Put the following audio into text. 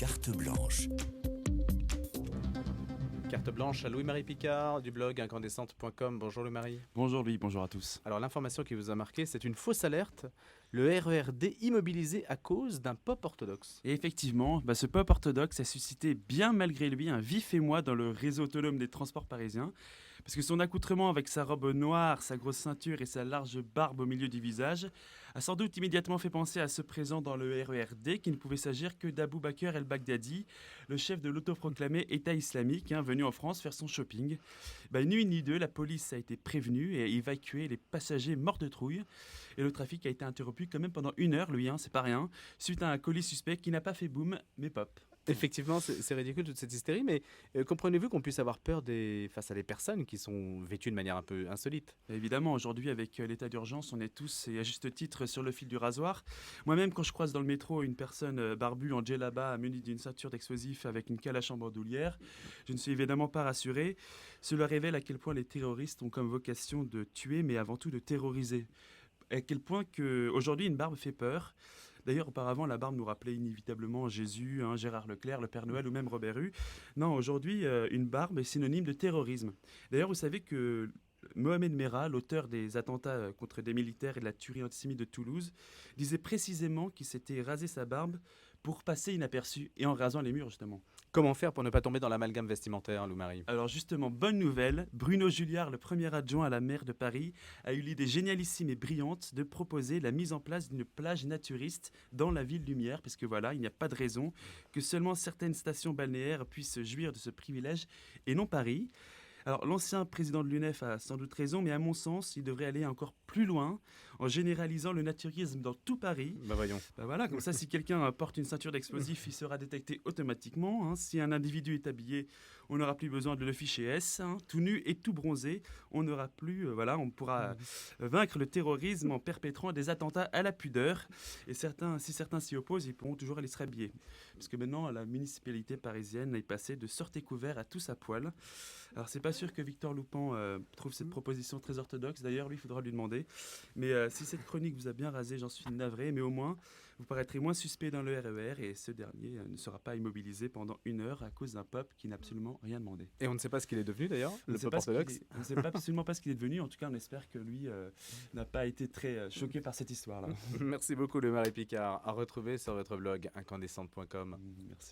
carte blanche. Carte blanche à Louis-Marie Picard du blog incandescente.com. Bonjour Louis-Marie. Bonjour Louis, bonjour à tous. Alors l'information qui vous a marqué, c'est une fausse alerte. Le RERD immobilisé à cause d'un pop orthodoxe. Et effectivement, ce pop orthodoxe a suscité bien malgré lui un vif émoi dans le réseau autonome des transports parisiens, parce que son accoutrement avec sa robe noire, sa grosse ceinture et sa large barbe au milieu du visage a sans doute immédiatement fait penser à ceux présents dans le RERD qu'il ne pouvait s'agir que d'Abou Bakr el-Baghdadi, le chef de l'autoproclamé État islamique, venu en France faire son shopping. Ni une ni deux, la police a été prévenue et a évacué les passagers morts de trouille. Et le trafic a été interrompu quand même pendant 1 heure, lui, c'est pas rien, suite à un colis suspect qui n'a pas fait boum, mais pop. Effectivement, c'est ridicule toute cette hystérie, mais comprenez-vous qu'on puisse avoir peur face à des personnes qui sont vêtues de manière un peu insolite? Évidemment, aujourd'hui, avec l'état d'urgence, on est tous, et à juste titre, sur le fil du rasoir. Moi-même, quand je croise dans le métro une personne barbue en djellaba munie d'une ceinture d'explosifs avec une calache en bandoulière, je ne suis évidemment pas rassuré. Cela révèle à quel point les terroristes ont comme vocation de tuer, mais avant tout de terroriser. À quel point qu'aujourd'hui, une barbe fait peur. D'ailleurs, auparavant, la barbe nous rappelait inévitablement Jésus, Gérard Leclerc, le Père Noël ou même Robert Hue. Non, aujourd'hui, une barbe est synonyme de terrorisme. D'ailleurs, vous savez que Mohamed Merah, l'auteur des attentats contre des militaires et de la tuerie antisémite de Toulouse, disait précisément qu'il s'était rasé sa barbe pour passer inaperçu et en rasant les murs, justement. Comment faire pour ne pas tomber dans l'amalgame vestimentaire, Louis-Marie? Alors justement, bonne nouvelle, Bruno Julliard, le premier adjoint à la maire de Paris, a eu l'idée génialissime et brillante de proposer la mise en place d'une plage naturiste dans la ville lumière, parce que voilà, il n'y a pas de raison que seulement certaines stations balnéaires puissent jouir de ce privilège et non Paris. Alors, l'ancien président de l'UNEF a sans doute raison, mais à mon sens, il devrait aller encore plus loin en généralisant le naturisme dans tout Paris. Voyons. Voilà, comme ça, si quelqu'un porte une ceinture d'explosifs, il sera détecté automatiquement. Si un individu est habillé, on n'aura plus besoin de le fichier S. Tout nu et tout bronzé, on n'aura plus, on pourra vaincre le terrorisme en perpétrant des attentats à la pudeur. Et si certains s'y opposent, ils pourront toujours aller se rhabiller. Parce que maintenant, la municipalité parisienne est passée de sortez couvert à tous à poil. Alors, c'est pas sûr que Victor Loupan trouve cette proposition très orthodoxe. D'ailleurs, lui, il faudra lui demander. Mais si cette chronique vous a bien rasé, j'en suis navré. Mais au moins, vous paraîtrez moins suspect dans le RER et ce dernier ne sera pas immobilisé pendant 1 heure à cause d'un pop qui n'a absolument rien demandé. Et on ne sait pas ce qu'il est devenu d'ailleurs, On le pop orthodoxe. on ne sait absolument pas ce qu'il est devenu. En tout cas, on espère que lui n'a pas été très choqué par cette histoire-là. Merci beaucoup, Louis-Marie Picard. À retrouver sur votre blog incandescente.com. Merci.